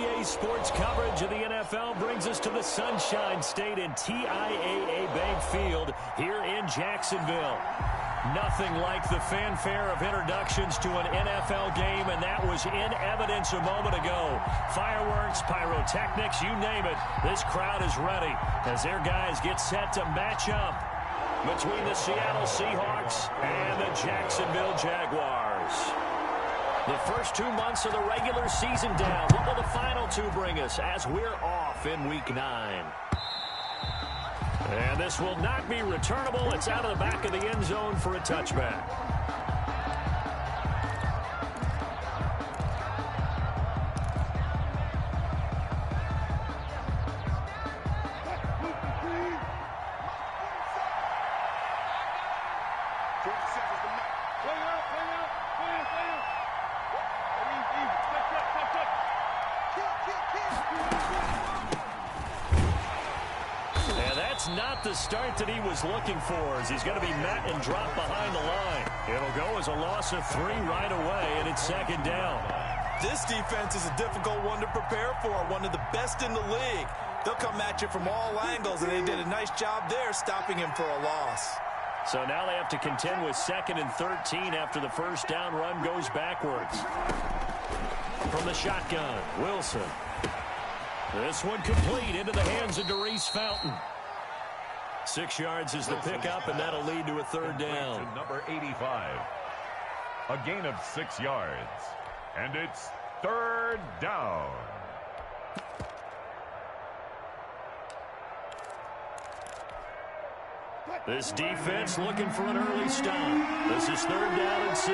NBA sports coverage of the NFL brings us to the Sunshine State and TIAA Bank Field here in Jacksonville. Nothing like the fanfare of introductions to an NFL game, and that was in evidence a moment ago. Fireworks, pyrotechnics, you name it. This crowd is ready as their guys get set to match up between the Seattle Seahawks and the Jacksonville Jaguars. The first 2 months of the regular season down. What will the final two bring us as we're off in Week 9? And this will not be returnable. It's out of the back of the end zone for a touchback. Not the start that he was looking for, as he's going to be met and dropped behind the line. It'll go as a loss of 3 right away, and it's second down. This defense is a difficult one to prepare for, one of the best in the league. They'll come at you from all angles, and they did a nice job there stopping him for a loss. So now they have to contend with 2nd and 13 after the first down run goes backwards. From the shotgun, Wilson. This one complete into the hands of Darius Fountain. 6 yards is the pickup, and that'll lead to a third down. Number 85. A gain of 6 yards. And it's third down. This defense looking for an early stop. This is 3rd down and 6.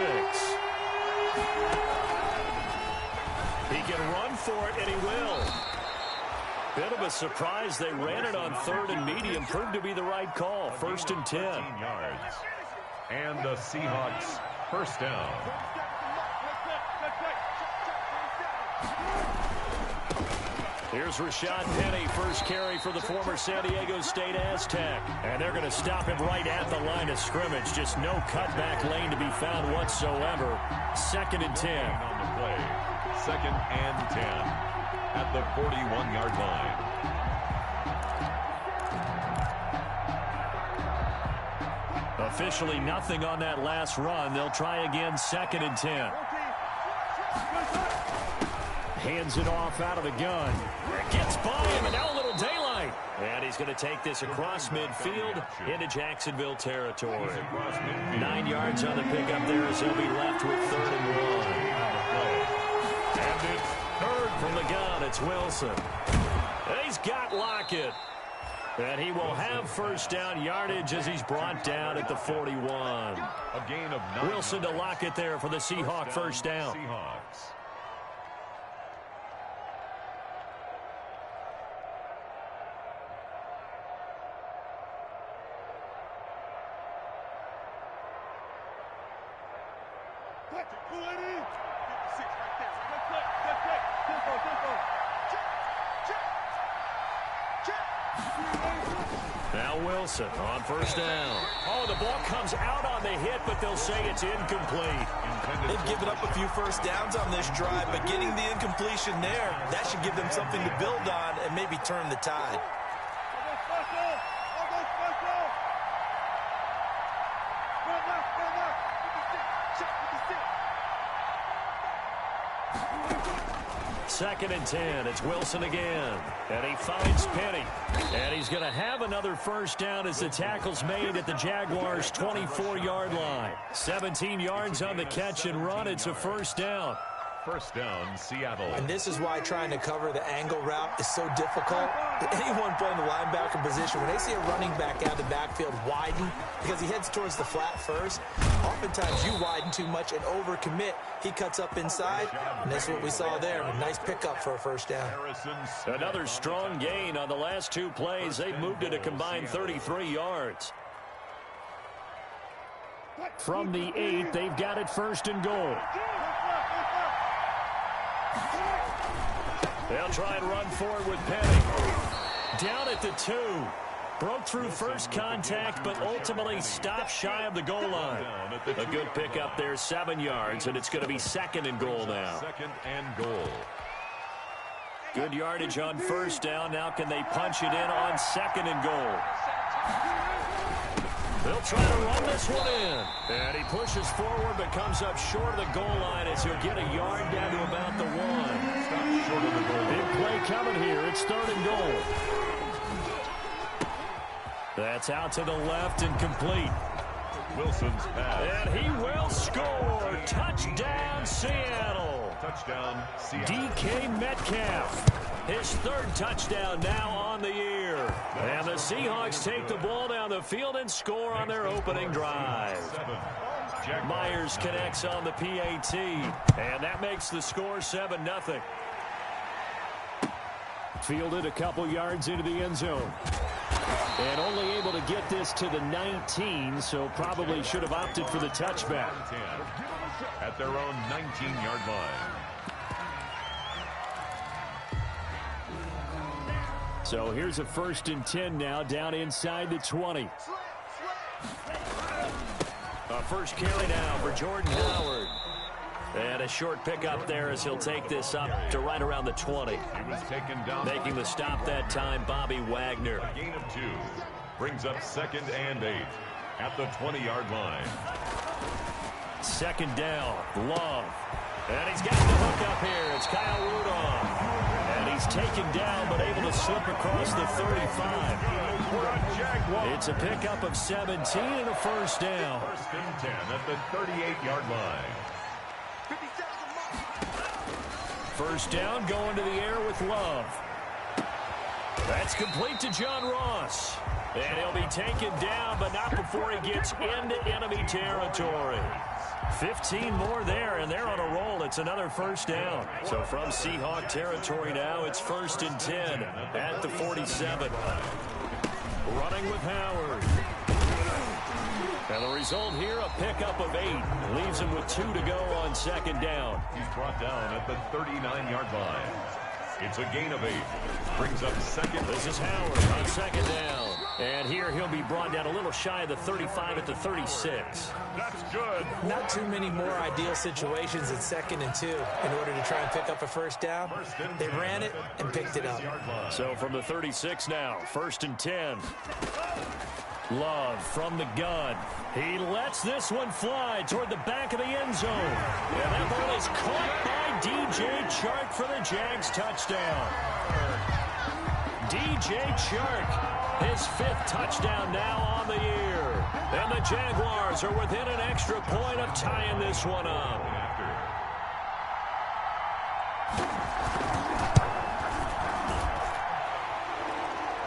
He can run for it, and he will. Bit of a surprise. They ran it on 3rd and medium. Proved to be the right call. 1st and 10. Yards. And the Seahawks first down. Here's Rashad Penny. First carry for the former San Diego State Aztec. And they're going to stop him right at the line of scrimmage. Just no cutback lane to be found whatsoever. 2nd and 10. On the play. 2nd and 10. At the 41-yard line. Officially nothing on that last run. They'll try again, 2nd and 10. Hands it off out of the gun. Gets by him, and now a little daylight. And he's going to take this across midfield into Jacksonville territory. 9 yards on the pickup there as they'll be left with 3rd and 1. And it's third from the gun. It's Wilson. And he's got Lockett. And he will have first down yardage as he's brought down at the 41. A gain of 9. Wilson to Lockett there for the Seahawk first down. Seahawks. Now Wilson on first down. Oh, the ball comes out on the hit, but they'll say it's incomplete. They've given up a few first downs on this drive, but getting the incompletion there, that should give them something to build on and maybe turn the tide. Second and 10. It's Wilson again. And he finds Penny. And he's going to have another first down as the tackle's made at the Jaguars' 24-yard line. 17 yards on the catch and run. It's a first down. First down, Seattle. And this is why trying to cover the angle route is so difficult. Anyone playing the linebacker position, when they see a running back out of the backfield widen because he heads towards the flat first, oftentimes you widen too much and overcommit. He cuts up inside, and that's what we saw there. A nice pickup for a first down. Another strong gain on the last 2 plays. They've moved it a combined 33 yards. From the 8, they've got it 1st and goal. They'll try and run forward with Penny. Down at the 2. Broke through first contact, but ultimately stopped shy of the goal line. A good pickup there, 7 yards, and it's going to be 2nd and goal now. 2nd and goal. Good yardage on first down. Now can they punch it in on second and goal? They'll try to run this one in. And he pushes forward but comes up short of the goal line as he'll get a yard down to about the 1. Stop short of the goal. Big play coming here. It's third and goal. That's out to the left and complete. Wilson's pass. And he will score. Touchdown, Seattle. Touchdown, Seattle. DK Metcalf. His third touchdown now on the year. And the Seahawks take the ball down the field and score on their opening drive. Myers connects on the PAT. And that makes the score 7-0. Fielded a couple yards into the end zone. And only able to get this to the 19, so probably should have opted for the touchback. At their own 19-yard line. So here's a 1st and 10 now, down inside the 20. A first carry now for Jordan Howard. And a short pickup there as he'll take this up to right around the 20. He was taken down. Making the stop that time, Bobby Wagner. A gain of 2. Brings up 2nd and 8 at the 20-yard line. Second down, Love. And he's got the hook up here. It's Kyle Rudolph. And he's taken down but able to slip across the 35. It's a pickup of 17 and a first down. 1st and 10 at the 38-yard line. First down, going to the air with Love. That's complete to John Ross. And he'll be taken down, but not before he gets into enemy territory. 15 more there, and they're on a roll. It's another first down. So from Seahawk territory now, it's 1st and 10 at the 47. Running with Howard. And the result here, a pickup of 8. Leaves him with 2 to go on second down. He's brought down at the 39-yard line. It's a gain of 8. Brings up 2nd. This is Howard on second down. And here he'll be brought down a little shy of the 35 at the 36. That's good. Not too many more ideal situations at 2nd and 2 in order to try and pick up a first down. They ran it and picked it up. So from the 36 now, 1st and 10. Love from the gun. He lets this one fly toward the back of the end zone. And that ball is caught by DJ Chark for the Jags touchdown. DJ Chark, his 5th touchdown now on the year. And the Jaguars are within an extra point of tying this one up.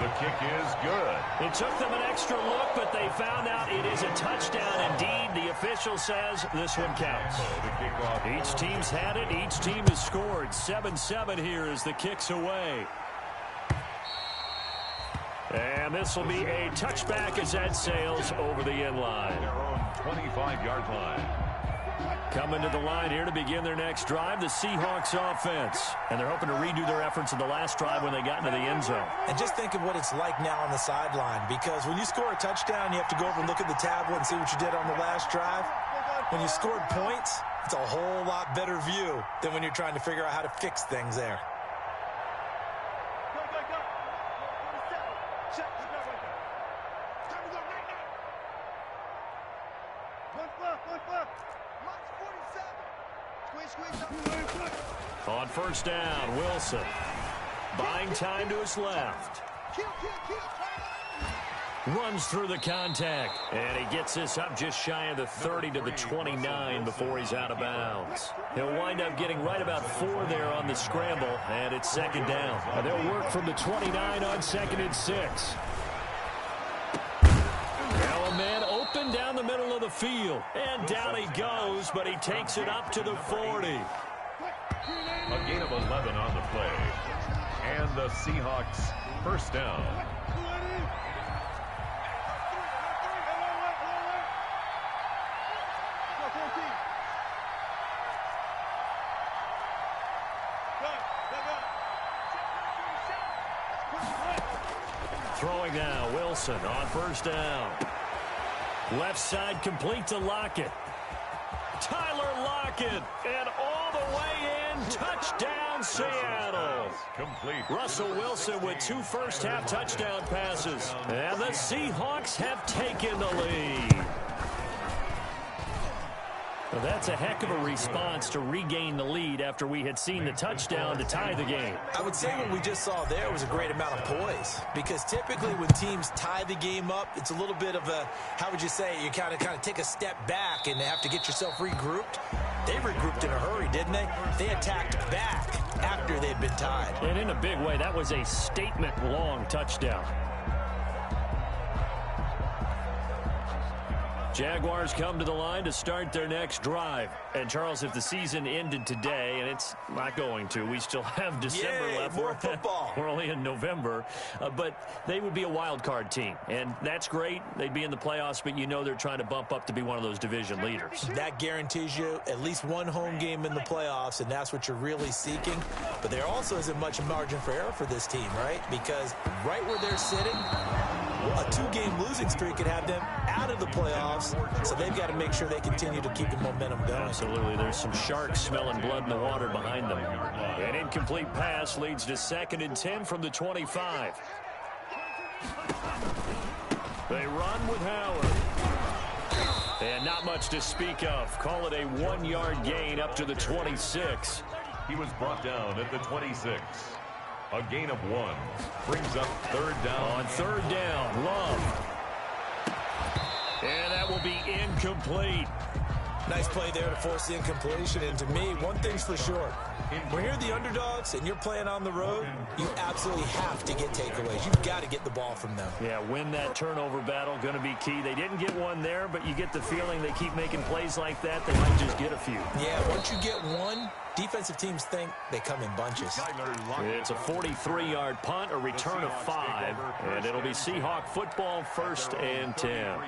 The kick is good. It took them an extra look, but they found out it is a touchdown indeed. The official says this one counts. Each team's had it. Each team has scored. 7-7 here as the kick's away. And this will be a touchback as that sails over the end line. Their own 25-yard line. Coming to the line here to begin their next drive, the Seahawks offense. And they're hoping to redo their efforts in the last drive when they got into the end zone. And just think of what it's like now on the sideline, because when you score a touchdown, you have to go over and look at the tablet and see what you did on the last drive. When you scored points, it's a whole lot better view than when you're trying to figure out how to fix things there. On first down, Wilson. Buying time to his left. Runs through the contact. And he gets this up just shy of the 30 to the 29 before he's out of bounds. He'll wind up getting right about 4 there on the scramble, and it's second down. And they'll work from the 29 on 2nd and 6. Now a man open down the middle of the field. And down he goes, but he takes it up to the 40. A gain of 11 on the play. And the Seahawks first down. Throwing now, Wilson on first down. Left side complete to Lockett. Tyler Lockett. pocket and all the way in. Touchdown, Seattle. Complete. Russell Wilson with 2 first-half touchdown passes. And the Seahawks have taken the lead. Well, that's a heck of a response to regain the lead after we had seen the touchdown to tie the game. I would say what we just saw there was a great amount of poise, because typically when teams tie the game up, it's a little bit of a, how would you say, you kind of take a step back and have to get yourself regrouped. They regrouped in a hurry, didn't they? They attacked back after they'd been tied. And in a big way, that was a statement-long touchdown. Jaguars come to the line to start their next drive. And, Charles, if the season ended today, and it's not going to, we still have December left. More football. We're only in November. But they would be a wild card team. And that's great. They'd be in the playoffs, but you know they're trying to bump up to be one of those division leaders. That guarantees you at least one home game in the playoffs, and that's what you're really seeking. But there also isn't much margin for error for this team, right? Because right where they're sitting, a 2-game losing streak could have them out of the playoffs, so they've got to make sure they continue to keep the momentum going. Absolutely. There's some sharks smelling blood in the water behind them. An incomplete pass leads to 2nd and 10 from the 25. They run with Howard. And not much to speak of. Call it a 1-yard gain up to the 26. He was brought down at the 26. A gain of 1 brings up 3rd down. On 3rd down, Love. And that will be incomplete. Nice play there to force the incompletion. And to me, one thing's for sure. When you're the underdogs and you're playing on the road, you absolutely have to get takeaways. You've got to get the ball from them. Yeah, win that turnover battle, going to be key. They didn't get one there, but you get the feeling they keep making plays like that, they might just get a few. Yeah, once you get one, defensive teams think they come in bunches. It's a 43-yard punt, a return of 5, and it'll be Seahawk football, 1st and 10.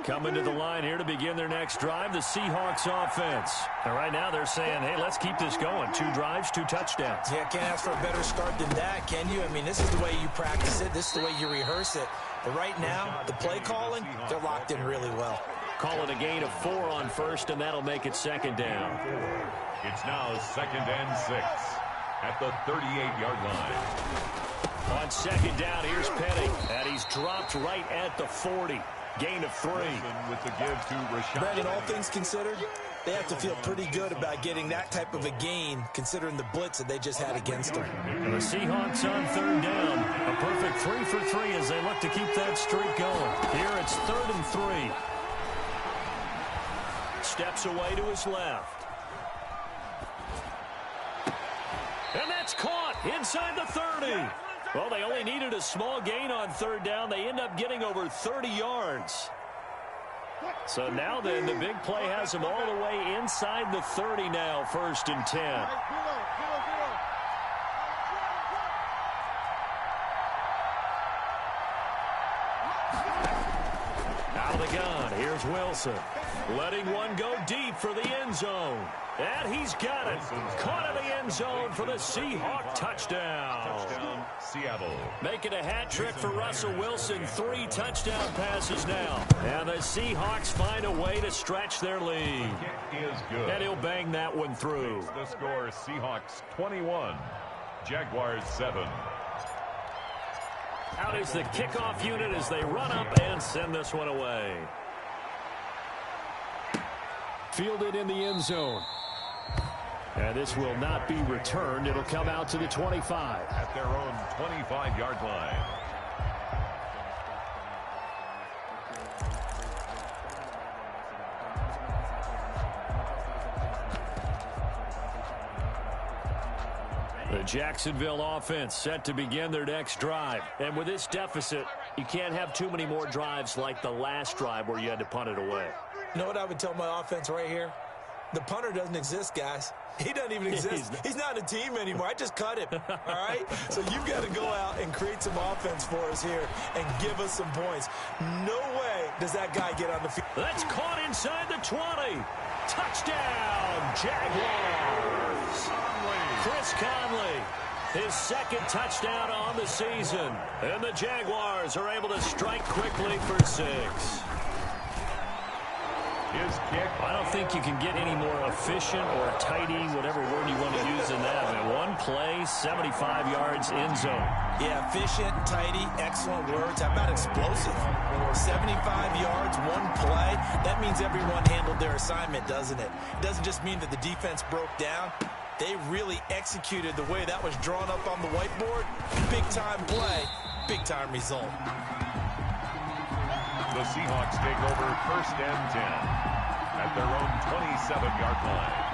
Coming to the line here to begin their next drive, the Seahawks offense. And right now they're saying, hey, let's keep this going. 2 drives, 2 touchdowns. Yeah, can't ask for a better start than that, can you? I mean, this is the way you practice it. This is the way you rehearse it. But right now, the play calling, they're locked in really well. Call it a gain of 4 on 1st, and that'll make it 2nd down. It's now 2nd and 6 at the 38-yard line. On 2nd down, here's Petty, and he's dropped right at the 40. Gain of 3. With the give to Rashad. Brandon, all things considered, they have to feel pretty good about getting that type of a gain, considering the blitz that they just had against them. And the Seahawks on 3rd down. A perfect 3 for 3 as they look to keep that streak going. Here it's 3rd and 3. Steps away to his left. And that's caught inside the 30. Well, they only needed a small gain on 3rd down. They end up getting over 30 yards. So now then, the big play has them all the way inside the 30 now, 1st and 10. Out of the gun, here's Wilson. Letting one go deep for the end zone. And he's got it. Caught in the end zone for the Seahawk touchdown. Touchdown, Seattle. Making a hat trick for Russell Wilson. 3 touchdown passes now. And the Seahawks find a way to stretch their lead. Kick is good. And he'll bang that one through. The score, Seahawks 21, Jaguars 7. Out is the kickoff unit as they run up and send this one away. Fielded in the end zone. And this will not be returned. It'll come out to the 25. At their own 25-yard line. The Jacksonville offense set to begin their next drive. And with this deficit, you can't have too many more drives like the last drive where you had to punt it away. You know what I would tell my offense right here? The punter doesn't exist, guys. He doesn't even exist. He's not a team anymore. I just cut him, all right? So you've got to go out and create some offense for us here and give us some points. No way does that guy get on the field. That's caught inside the 20. Touchdown, Jaguars. Chris Conley, his 2nd touchdown on the season. And the Jaguars are able to strike quickly for 6. His kick. I don't think you can get any more efficient or tidy, whatever word you want to use in that. Man, one play, 75 yards in zone. Yeah, efficient, tidy, excellent words. How about explosive? 75 yards, one play. That means everyone handled their assignment, doesn't it? It doesn't just mean that the defense broke down. They really executed the way that was drawn up on the whiteboard. Big-time play, big-time result. The Seahawks take over 1st and 10 at their own 27-yard line.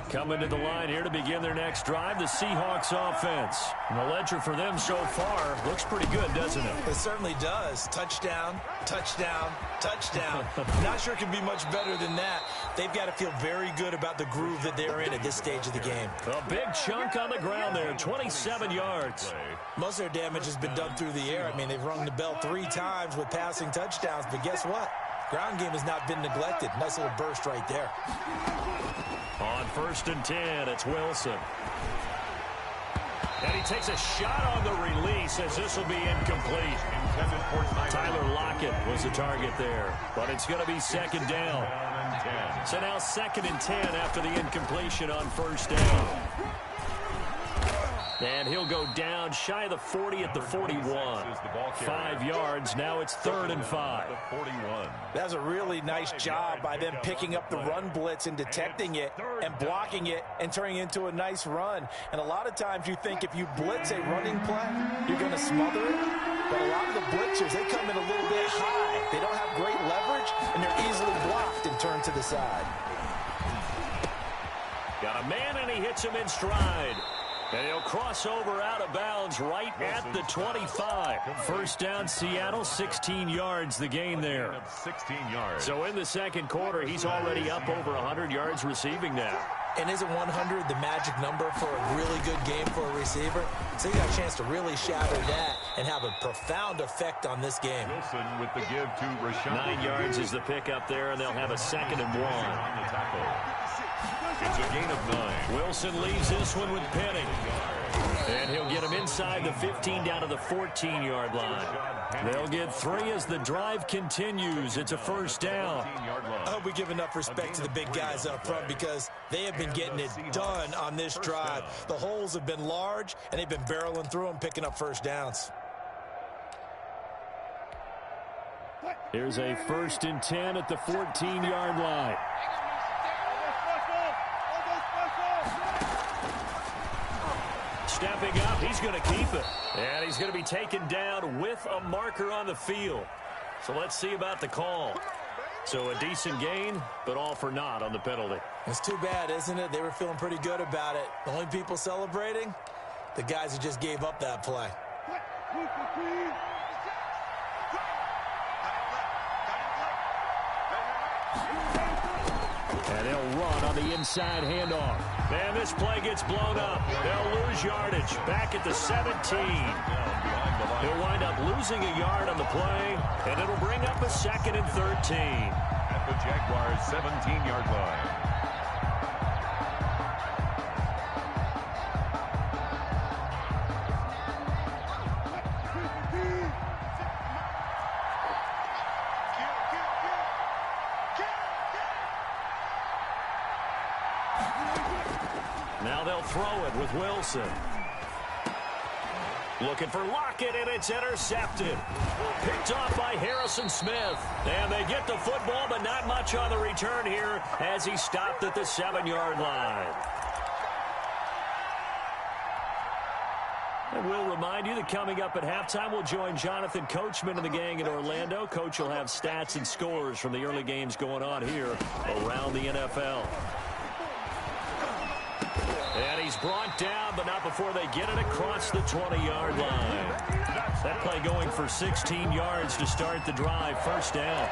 Coming to the line here to begin their next drive, the Seahawks offense. And the ledger for them so far looks pretty good, doesn't it? It certainly does. Touchdown, touchdown, touchdown. Not sure it can be much better than that. They've got to feel very good about the groove that they're in at this stage of the game. A big chunk on the ground there, 27 yards. Most of their damage has been done through the air. I mean, they've rung the bell 3 times with passing touchdowns, but guess what? Ground game has not been neglected. Nice little burst right there. On 1st and 10, it's Wilson. And he takes a shot on the release as this will be incomplete. Tyler Lockett was the target there, but it's going to be 2nd down. So now 2nd and 10 after the incompletion on 1st down. And he'll go down shy of the 40 at the 41. 5 yards. Now it's 3rd and 5. That's a really nice job by them picking up the run blitz and detecting it and blocking it and turning it into a nice run. And a lot of times you think if you blitz a running play, you're going to smother it. But a lot of the blitzers, they come in a little bit high. They don't have great leverage, and they're easily blocked and turned to the side. Got a man, and he hits him in stride. And he'll cross over out of bounds right at the 25. 1st down, Seattle, 16 yards the gain there. 16 yards. So in the 2nd quarter, he's already up over 100 yards receiving now. And isn't 100 the magic number for a really good game for a receiver? So you got a chance to really shatter that and have a profound effect on this game. Wilson with the give to Rashawn. 9 yards is the pickup there, and they'll have a 2nd and 1. It's a gain of 9. Wilson leaves this one with Penning. And he'll get him inside the 15 down to the 14-yard line. They'll get 3 as the drive continues. It's a 1st down. I hope we give enough respect to the big guys up front because they have been getting it done on this drive. The holes have been large, and they've been barreling through them, picking up 1st downs. Here's a 1st and 10 at the 14-yard line. Stepping up, he's going to keep it. And he's going to be taken down with a marker on the field. So let's see about the call. So a decent gain, but all for naught on the penalty. It's too bad, isn't it? They were feeling pretty good about it. The only people celebrating, the guys who just gave up that play. And they'll run on the inside handoff. And this play gets blown up. They'll lose yardage back at the 17. He'll wind up losing a yard on the play, and it'll bring up a 2nd and 13. At the Jaguars' 17-yard line. Now they'll throw it with Wilson. Looking for Lockett, and it's intercepted. Picked off by Harrison Smith. And they get the football, but not much on the return here as he stopped at the 7-yard line. And we'll remind you that coming up at halftime, we'll join Jonathan Coachman and the gang in Orlando. Coach will have stats and scores from the early games going on here around the NFL. And he's brought down, but not before they get it across the 20-yard line. That play going for 16 yards to start the drive. 1st down.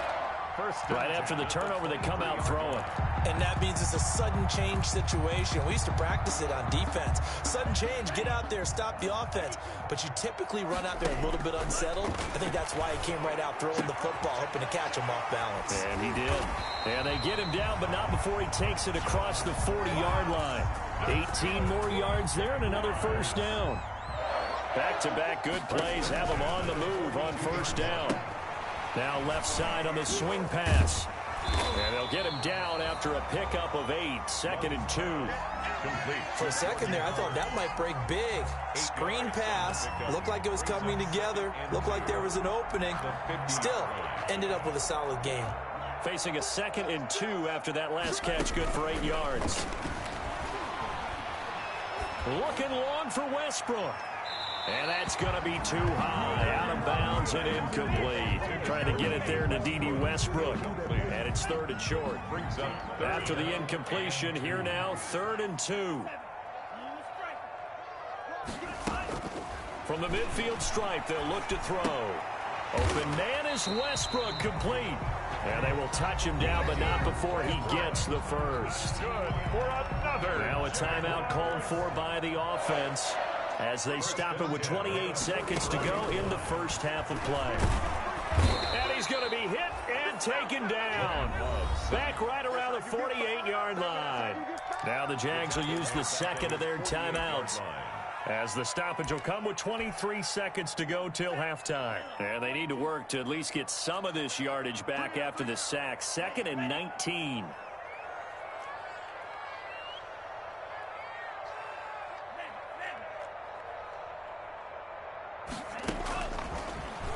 Right after the turnover, they come out throwing. And that means it's a sudden change situation. We used to practice it on defense. Sudden change, get out there, stop the offense. But you typically run out there a little bit unsettled. I think that's why he came right out throwing the football, hoping to catch him off balance. And he did. And they get him down, but not before he takes it across the 40-yard line. 18 more yards there and another first down. Back-to-back good plays have him on the move on first down. Now left side on the swing pass. And they'll get him down after a pickup of 8. 2nd and 2. For a second there, I thought that might break big. Screen pass. Looked like it was coming together. Looked like there was an opening. Still, ended up with a solid game. Facing a 2nd and 2 after that last catch, good for 8 yards. Looking long for Westbrook. And that's going to be too high. Out of bounds and incomplete. Trying to get it there to D.D. Westbrook. And it's 3rd and short. After the incompletion, here now, 3rd and 2. From the midfield stripe, they'll look to throw. Open man is Westbrook, complete. And they will touch him down, but not before he gets the first. Good for another. Now a timeout called for by the offense as they stop it with 28 seconds to go in the first half of play. And he's going to be hit and taken down. Back right around the 48-yard line. Now the Jags will use the second of their timeouts, as the stoppage will come with 23 seconds to go till halftime. And they need to work to at least get some of this yardage back after the sack. 2nd and 19.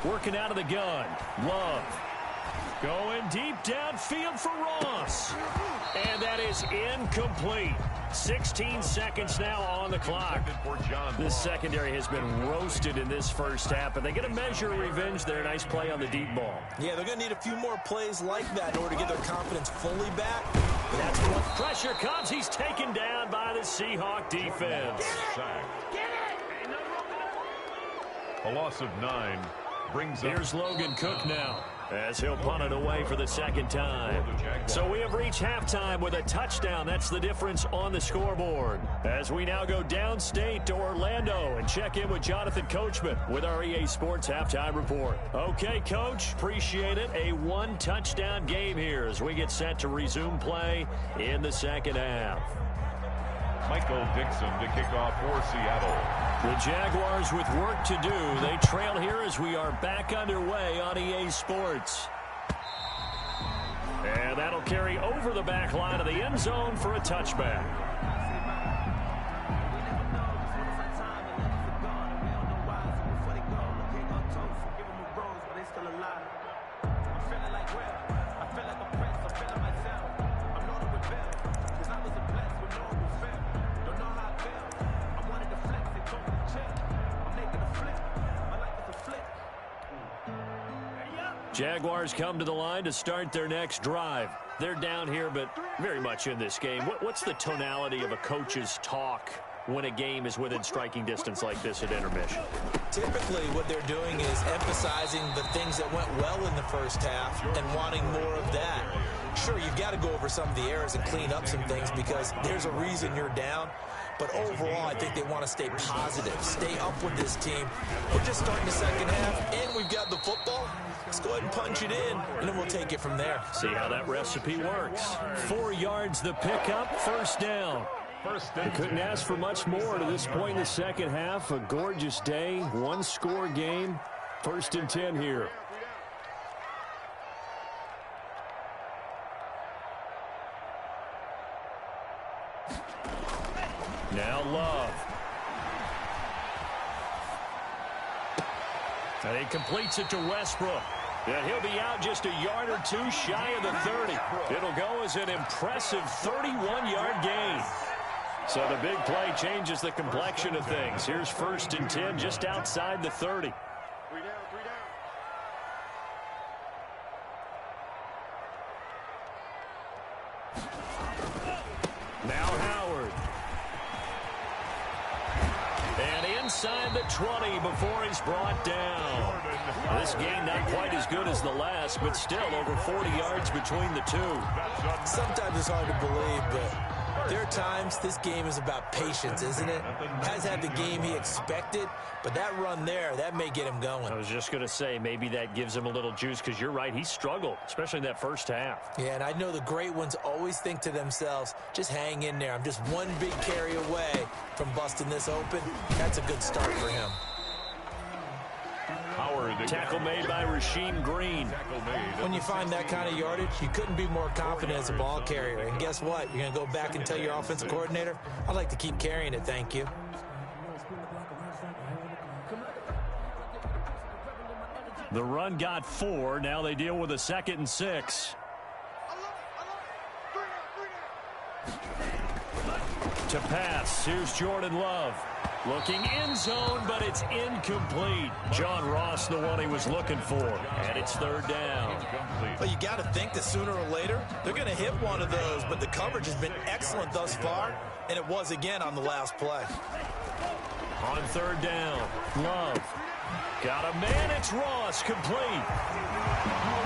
Working out of the gun. Love. Going deep downfield for Ross. And that is incomplete. 16 seconds now on the clock. This secondary has been roasted in this first half, and they get a measure of revenge there. Nice play on the deep ball. Yeah, they're going to need a few more plays like that in order to get their confidence fully back. But that's what pressure comes. He's taken down by the Seahawk defense. A loss of 9 brings up. Here's Logan Cook now, as he'll punt it away for the second time. So we have reached halftime with a touchdown. That's the difference on the scoreboard. As we now go downstate to Orlando and check in with Jonathan Coachman with our EA Sports Halftime Report. Okay, Coach, appreciate it. A one-touchdown game here as we get set to resume play in the second half. Michael Dixon to kick off for Seattle. The Jaguars with work to do. They trail here as we are back underway on EA Sports. And that'll carry over the back line of the end zone for a touchback. Jaguars come to the line to start their next drive. They're down here, but very much in this game. What's the tonality of a coach's talk when a game is within striking distance like this at intermission? Typically, what they're doing is emphasizing the things that went well in the first half and wanting more of that. Sure, you've got to go over some of the errors and clean up some things because there's a reason you're down. But overall, I think they want to stay positive, stay up with this team. We're just starting the second half, and we've got the football. Let's go ahead and punch it in, and then we'll take it from there. See how that recipe works. 4 yards the pickup, first down. They couldn't ask for much more to this point in the second half. A gorgeous day, one-score game. 1st and 10 here. Now Love. And he completes it to Westbrook. And he'll be out just a yard or two shy of the 30. It'll go as an impressive 31-yard gain. So the big play changes the complexion of things. Here's 1st and 10 just outside the 30. Now Howard. And inside the 20 before he's brought down. This game not quite as good as the last, but still over 40 yards between the two. Sometimes it's hard to believe, but there are times this game is about patience, isn't it? Has had the game he expected, but that run there, that may get him going. I was just going to say, maybe that gives him a little juice, because you're right, he struggled, especially in that first half. Yeah, and I know the great ones always think to themselves, just hang in there. I'm just one big carry away from busting this open. That's a good start for him. Tackle made by Rasheem Green. When you find that kind of yardage, you couldn't be more confident as a ball carrier. And guess what? You're going to go back and tell your offensive coordinator, I'd like to keep carrying it, thank you. The run got 4. Now they deal with a 2nd and 6. To pass, here's Jordan Love. Looking end zone, but it's incomplete. John Ross, the one he was looking for. And it's 3rd down. Well, you got to think that sooner or later, they're going to hit one of those, but the coverage has been excellent thus far, and it was again on the last play. On 3rd down, Love. Got a man, it's Ross, complete.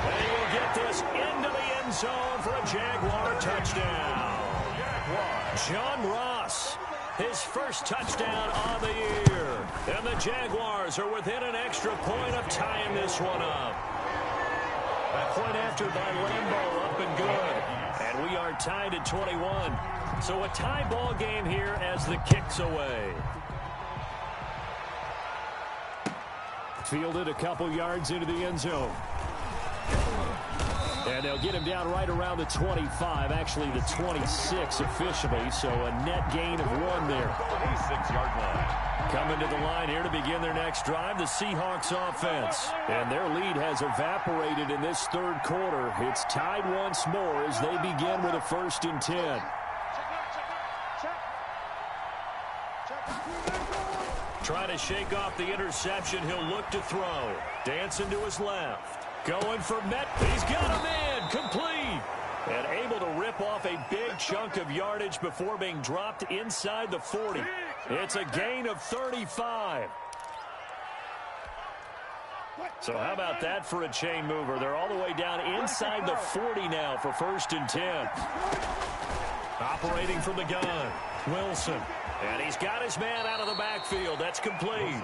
And he will get this into the end zone for a Jaguar touchdown. John Ross, his first touchdown on the year. And the Jaguars are within an extra point of tying this one up. A point after by Lambeau, up and good. And we are tied at 21. So a tie ball game here as the kick's away. Fielded a couple yards into the end zone. And they'll get him down right around the 25, actually the 26 officially, so a net gain of 1 there. 26-yard line. Coming to the line here to begin their next drive, the Seahawks offense. And their lead has evaporated in this 3rd quarter. It's tied once more as they begin with a 1st and 10. Trying to shake off the interception, he'll look to throw. Dancing to his left. Going for Met. He's got a man. Complete. And able to rip off a big chunk of yardage before being dropped inside the 40. It's a gain of 35. So how about that for a chain mover? They're all the way down inside the 40 now for 1st and 10. Operating from the gun, Wilson. And he's got his man out of the backfield. That's complete.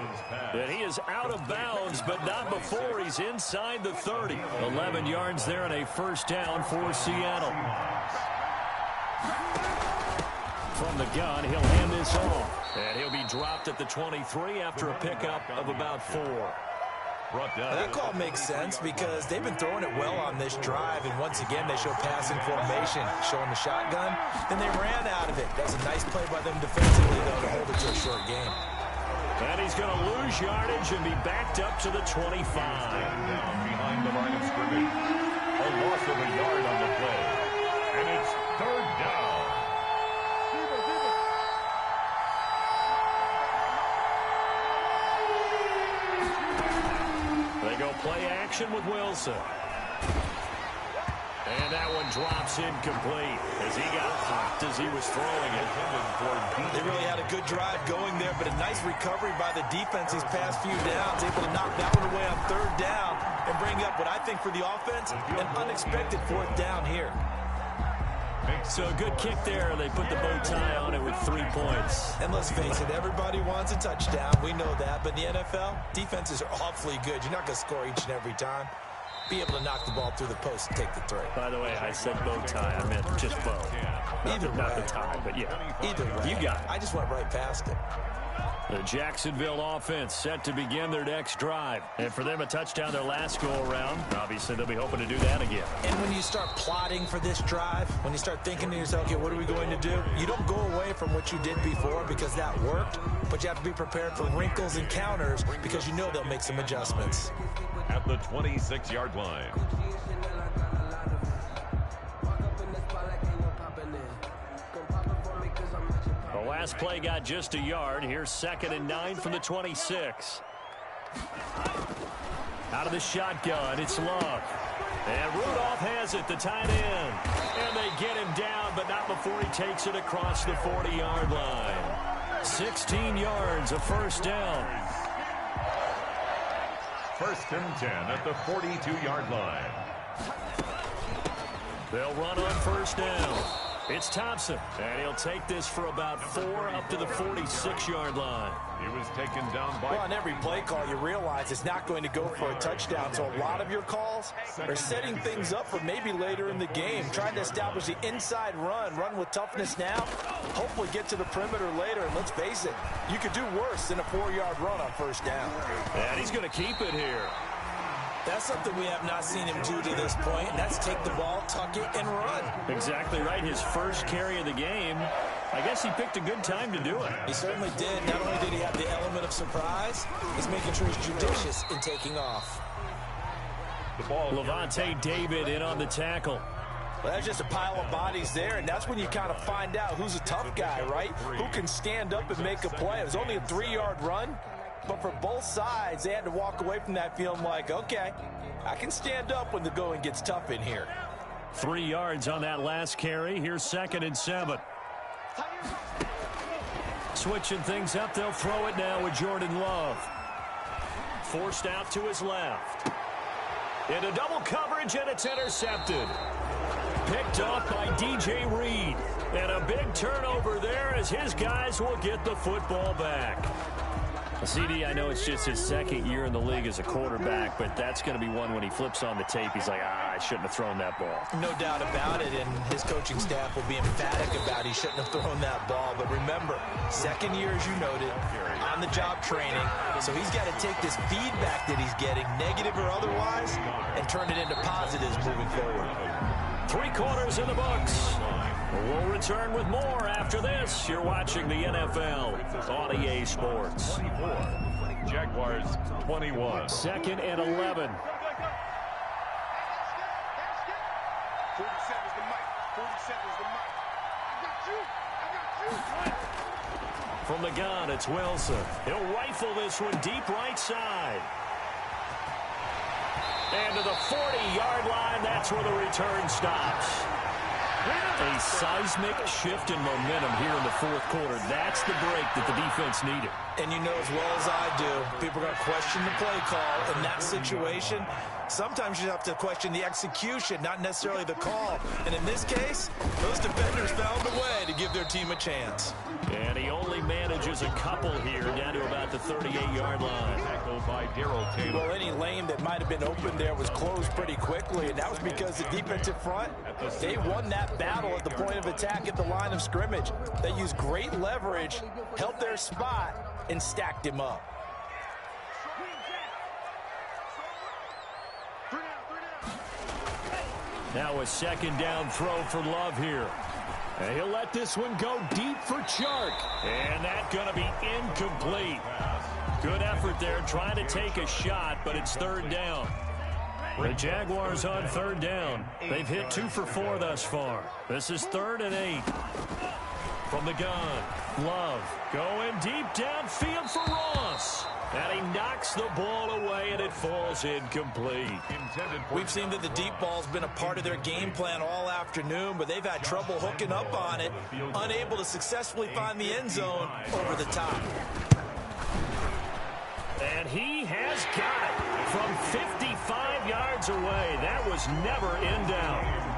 And he is out of bounds, but not before he's inside the 30. 11 yards there and a 1st down for Seattle. From the gun, he'll hand this off. And he'll be dropped at the 23 after a pickup of about 4. That call makes sense because they've been throwing it well on this drive, and once again they show passing formation, showing the shotgun. Then they ran out of it. That's a nice play by them defensively, though, to hold it to a short game. And he's going to lose yardage and be backed up to the 25. Behind the line of scrimmage. A loss of a yard on the play. And it's 3rd down. They go play action with Wilson. And that one drops incomplete as he got popped as he was throwing it. They really had a good drive going there, but a nice recovery by the defense these past few downs, able to knock that one away on 3rd down and bring up what I think for the offense, an unexpected 4th down here. So a good kick there, and they put the bow tie on it with 3 points. And let's face it, everybody wants a touchdown. We know that. But in the NFL, defenses are awfully good. You're not going to score each and every time. Be able to knock the ball through the post and take the throw. By the way, I said bow tie. I meant just bow. Not the tie, but yeah. Either way. You got it. I just went right past it. The Jacksonville offense set to begin their next drive. And for them, a touchdown their last go-around. Obviously, they'll be hoping to do that again. And when you start plotting for this drive, when you start thinking to yourself, okay, what are we going to do? You don't go away from what you did before because that worked, but you have to be prepared for wrinkles and counters because you know they'll make some adjustments. At the 26-yard line. The last play got just a yard. Here's 2nd and 9 from the 26. Out of the shotgun, it's Love. And Rudolph has it, the tight end. And they get him down, but not before he takes it across the 40-yard line. 16 yards, a first down. 1st and 10 at the 42-yard line. They'll run on first down. It's Thompson, and he'll take this for about 4 up to the 46-yard line. He was taken down by... Well, on every play call, you realize it's not going to go for a touchdown, so a lot of your calls are setting things up for maybe later in the game, trying to establish the inside run with toughness now, hopefully get to the perimeter later, and let's face it, you could do worse than a 4-yard run on first down. And he's going to keep it here. That's something we have not seen him do to this point, and that's take the ball, tuck it, and run. Exactly right. His first carry of the game. I guess he picked a good time to do it. He certainly did. Not only did he have the element of surprise, he's making sure he's judicious in taking off. The ball. Levante David in on the tackle. Well, that's just a pile of bodies there, and that's when you kind of find out who's a tough guy, right? Who can stand up and make a play. It was only a 3-yard run. But for both sides, they had to walk away from that feeling like, okay, I can stand up when the going gets tough in here. 3 yards on that last carry. Here's 2nd and 7. Switching things up, they'll throw it now with Jordan Love. Forced out to his left. Into double coverage, and it's intercepted. Picked off by DJ Reed. And a big turnover there as his guys will get the football back. CD, I know it's just his 2nd year in the league as a quarterback, but that's going to be one when he flips on the tape, he's like, I shouldn't have thrown that ball. No doubt about it, and his coaching staff will be emphatic about he shouldn't have thrown that ball. But remember, 2nd year, as you noted, on-the-job training, so he's got to take this feedback that he's getting, negative or otherwise, and turn it into positives moving forward. 3 quarters in the books. We'll return with more after this. You're watching the NFL on EA Sports. 24. Jaguars 21. 2nd and 11. 47's the mic. 47's the mic. I got you. From the gun, it's Wilson. He'll rifle this one deep right side. And to the 40-yard line, that's where the return stops. A seismic shift in momentum here in the 4th quarter. That's the break that the defense needed. And you know as well as I do, people are going to question the play call in that situation. Sometimes you have to question the execution, not necessarily the call. And in this case, those defenders found a way to give their team a chance. And he only manages a couple here down to about the 38-yard line. Tackled by Darrell Taylor. Well, any lane that might have been open there was closed pretty quickly, and that was because the defensive front, they won that battle at the point of attack at the line of scrimmage. They used great leverage, held their spot, and stacked him up. Now a 2nd down throw for Love here. And he'll let this one go deep for Chark. And that's going to be incomplete. Good effort there trying to take a shot, but it's 3rd down. The Jaguars on 3rd down. They've hit 2 for 4 thus far. This is 3rd and 8. From the gun, Love going deep downfield for Ross. And he knocks the ball away, and it falls incomplete. We've seen that the deep ball's been a part of their game plan all afternoon, but they've had trouble hooking up on it, unable to successfully find the end zone over the top. And he has got it from 55 yards away. That was never in doubt.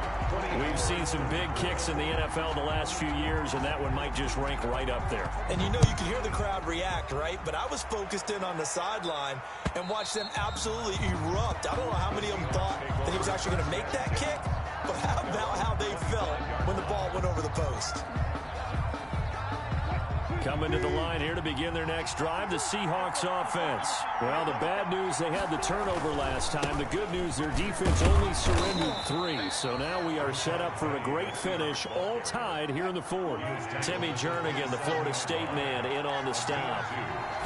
We've seen some big kicks in the NFL the last few years, and that one might just rank right up there. And you know, you can hear the crowd react, right? But I was focused in on the sideline and watched them absolutely erupt. I don't know how many of them thought that he was actually going to make that kick, but how about how they felt when the ball went over the post? Coming to the line here to begin their next drive, the Seahawks offense. Well, the bad news, they had the turnover last time. The good news, their defense only surrendered 3. So now we are set up for a great finish, all tied here in the 4th. Timmy Jernigan, the Florida State man, in on the stop.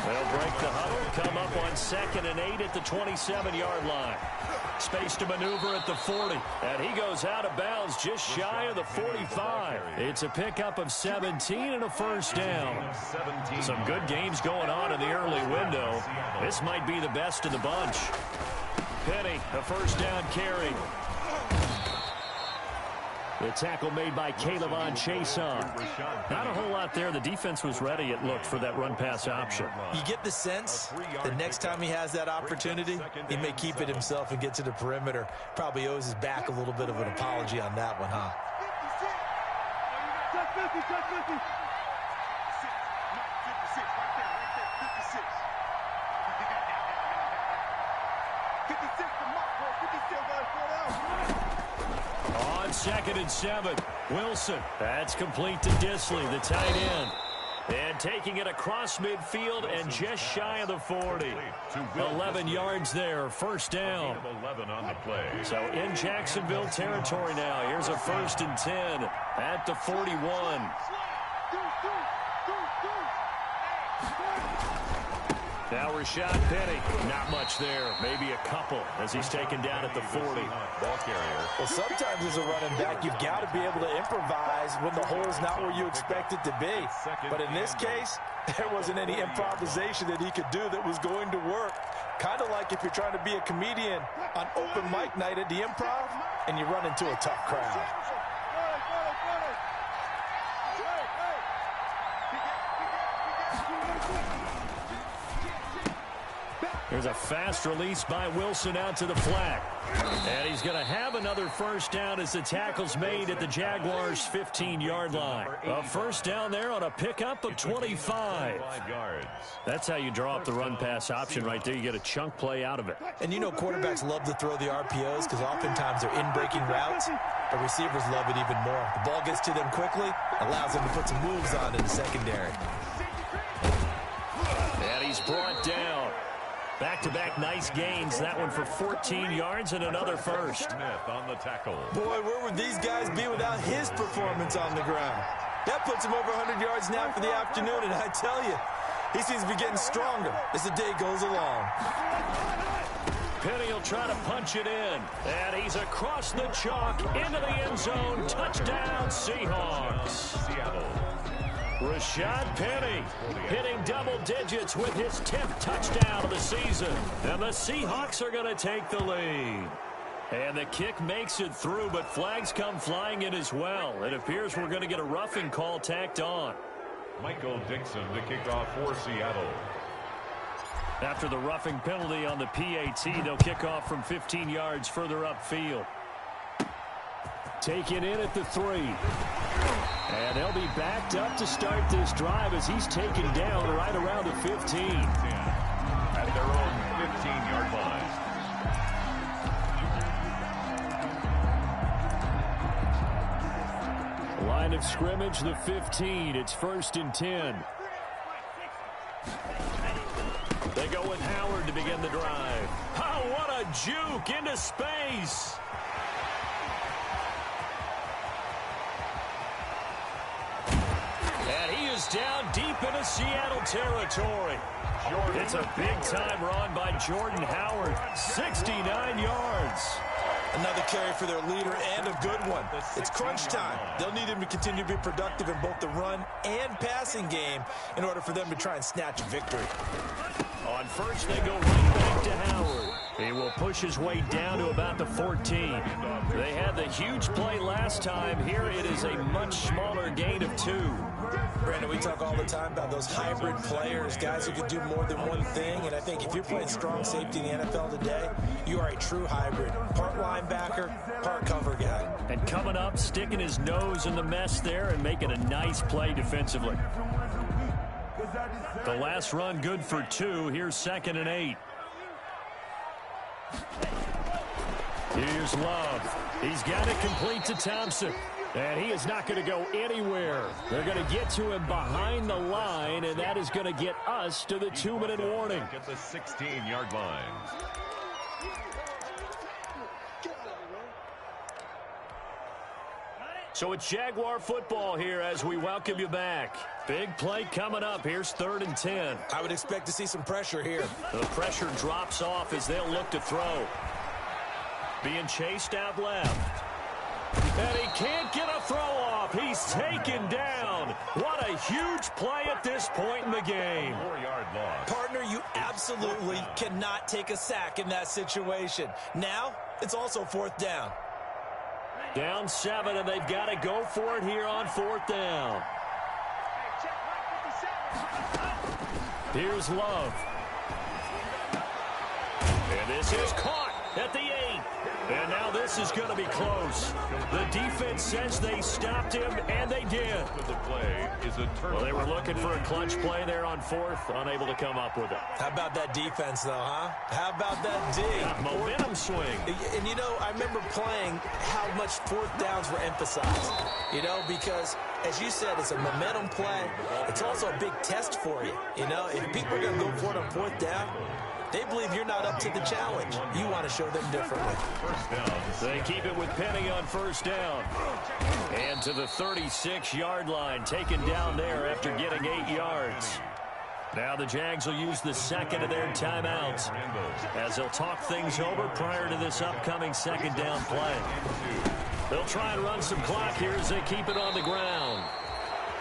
They'll break the huddle, come up on 2nd and 8 at the 27-yard line. Space to maneuver at the 40. And he goes out of bounds just shy of the 45. It's a pickup of 17 and a 1st down. Some good games going on in the early window. This might be the best of the bunch. Penny, a 1st down carry. The tackle made by Kayvon Chason. Not a whole lot there. The defense was ready, it looked, for that run-pass option. You get the sense the next time he has that opportunity, he may keep it himself and get to the perimeter. Probably owes his back a little bit of an apology on that one, huh? On 2nd and 7, Wilson. That's complete to Disley, the tight end. And taking it across midfield and just shy of the 40. 11 yards there, first down. 11 on the play. So in Jacksonville territory now. Here's a 1st and 10 at the 41. Now Rashad Penny, not much there, maybe a couple as he's taken down at the 40. Ball carrier. Well, sometimes as a running back, you've got to be able to improvise when the hole's not where you expect it to be. But in this case, there wasn't any improvisation that he could do that was going to work. Kind of like if you're trying to be a comedian on open mic night at the Improv and you run into a tough crowd. There's a fast release by Wilson out to the flat. And he's going to have another first down as the tackle's made at the Jaguars' 15-yard line. A first down there on a pickup of 25. That's how you draw up the run-pass option right there. You get a chunk play out of it. And you know quarterbacks love to throw the RPOs because oftentimes they're in-breaking routes. But receivers love it even more. The ball gets to them quickly, allows them to put some moves on in the secondary. And he's brought down. Back-to-back nice gains. That one for 14 yards and another first. Smith on the tackle. Boy, where would these guys be without his performance on the ground? That puts him over 100 yards now for the afternoon, and I tell you, he seems to be getting stronger as the day goes along. Penny will try to punch it in, and he's across the chalk into the end zone. Touchdown, Seahawks. Seattle. Rashad Penny hitting double digits with his 10th touchdown of the season. And the Seahawks are going to take the lead. And the kick makes it through, but flags come flying in as well. It appears we're going to get a roughing call tacked on. Michael Dixon to kick off for Seattle. After the roughing penalty on the PAT, they'll kick off from 15 yards further upfield. Taken in at the 3. And they'll be backed up to start this drive as he's taken down right around the 15. At their own 15-yard line. Line of scrimmage, the 15. It's 1st and 10. They go with Howard to begin the drive. Oh, what a juke into space. And he is down deep into Seattle territory. It's a big-time run by Jordan Howard. 69 yards. Another carry for their leader and a good one. It's crunch time. They'll need him to continue to be productive in both the run and passing game in order for them to try and snatch a victory. On first, they go right back to Howard. He will push his way down to about the 14. They had the huge play last time. Here it is a much smaller gain of 2. Brandon, we talk all the time about those hybrid players, guys who can do more than one thing, and I think if you're playing strong safety in the NFL today, you are a true hybrid. Part linebacker, part cover guy. And coming up, sticking his nose in the mess there and making a nice play defensively. The last run good for 2. Here's 2nd and 8. Here's Love. He's got it complete to Thompson. And he is not going to go anywhere. They're going to get to him behind the line, and that is going to get us to the 2-minute warning. At the 16-yard line. So it's Jaguar football here as we welcome you back. Big play coming up. Here's 3rd and 10. I would expect to see some pressure here. The pressure drops off as they'll look to throw. Being chased out left. And he can't get a throw off. He's taken down. What a huge play at this point in the game. 4-yard loss. Partner, you absolutely cannot take a sack in that situation. Now, it's also 4th down. Down 7, and they've got to go for it here on 4th down. Here's Love. And this is caught at the 8. And now this is going to be close. The defense says they stopped him, and they did. The play is a turnover. Well, they were looking for a clutch play there on 4th, unable to come up with it. How about that defense, though, huh? How about that D? Momentum swing. And, you know, I remember playing how much 4th downs were emphasized, you know, because, as you said, it's a momentum play. It's also a big test for you, you know. If people are going to go for it on 4th down, they believe you're not up to the challenge. You want to show them differently. First down. They keep it with Penny on 1st down. And to the 36-yard line, taken down there after getting 8 yards. Now the Jags will use the second of their timeouts as they'll talk things over prior to this upcoming 2nd down play. They'll try and run some clock here as they keep it on the ground.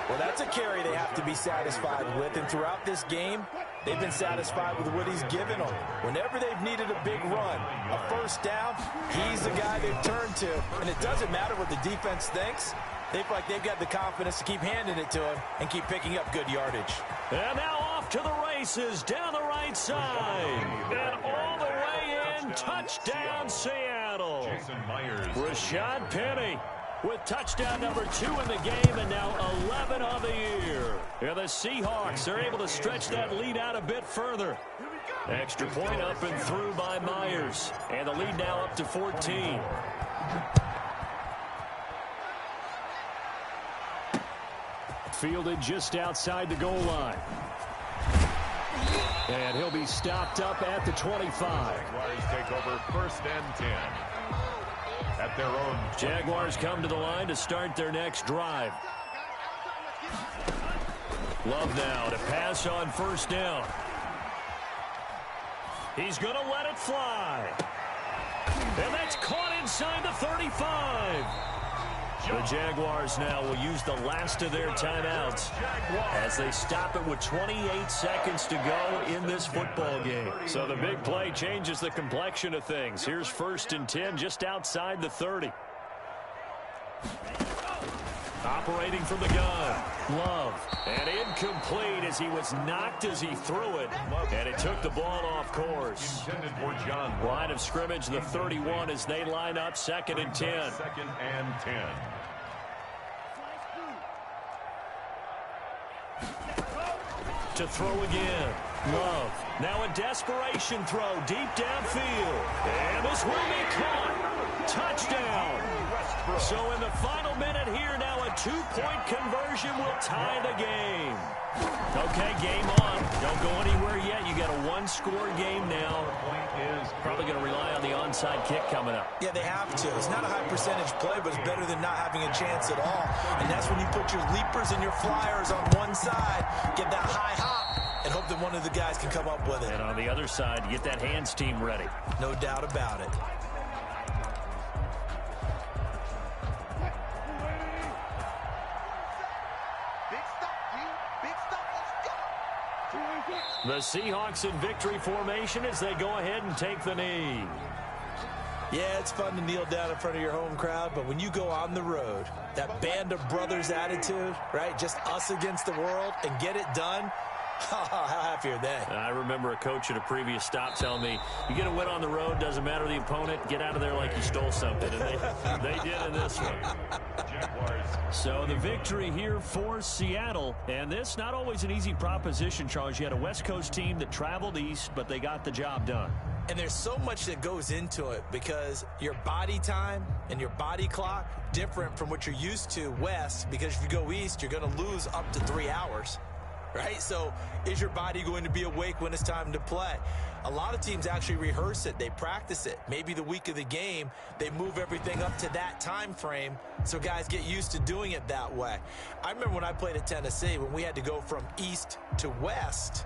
Well, that's a carry they have to be satisfied with, and throughout this game, they've been satisfied with what he's given them. Whenever they've needed a big run, a 1st down, he's the guy they've turned to, and it doesn't matter what the defense thinks. They feel like they've got the confidence to keep handing it to him and keep picking up good yardage. And now off to the races down the right side. And all the way in, touchdown Seattle. Jason Myers. Rashad Penny with touchdown number 2 in the game, and now 11 on the year. And the Seahawks are able to stretch that lead out a bit further. Extra point up and through by Myers. And the lead now up to 14. Fielded just outside the goal line. And he'll be stopped up at the 25. Jaguars take over 1st and 10. At their own. Jaguars come to the line to start their next drive. Love now to pass on 1st down. He's going to let it fly. And that's caught inside the 35. The Jaguars now will use the last of their timeouts as they stop it with 28 seconds to go in this football game. So the big play changes the complexion of things. Here's 1st and 10 just outside the 30. Operating from the gun. Love. And incomplete as he was knocked as he threw it. And it took the ball off course. Intended for John. Line of scrimmage, the 31 as they line up 2nd and 10. 2nd and 10. To throw again. Love. Now a desperation throw deep downfield. And this will be caught. Touchdown. So in the final minute here, now a 2-point conversion will tie the game. Okay, game on. Don't go anywhere yet. You got a 1-score game now. Probably going to rely on the onside kick coming up. Yeah, they have to. It's not a high percentage play, but it's better than not having a chance at all. And that's when you put your leapers and your flyers on one side, get that high hop, and hope that one of the guys can come up with it. And on the other side, get that hands team ready. No doubt about it. The Seahawks in victory formation as they go ahead and take the knee. Yeah, it's fun to kneel down in front of your home crowd, but when you go on the road, that band of brothers attitude, right, just us against the world, and get it done, how happy are they? I remember a coach at a previous stop telling me, you get a win on the road, doesn't matter the opponent, get out of there like you stole something. And they did in this one. So the victory here for Seattle. And this not always an easy proposition, Charles. You had a West Coast team that traveled east, but they got the job done. And there's so much that goes into it because your body time and your body clock different from what you're used to west, because if you go east, you're going to lose up to 3 hours. Right? So is your body going to be awake when it's time to play? A lot of teams actually rehearse it. They practice it. Maybe the week of the game, they move everything up to that time frame so guys get used to doing it that way. I remember when I played at Tennessee, when we had to go from east to west,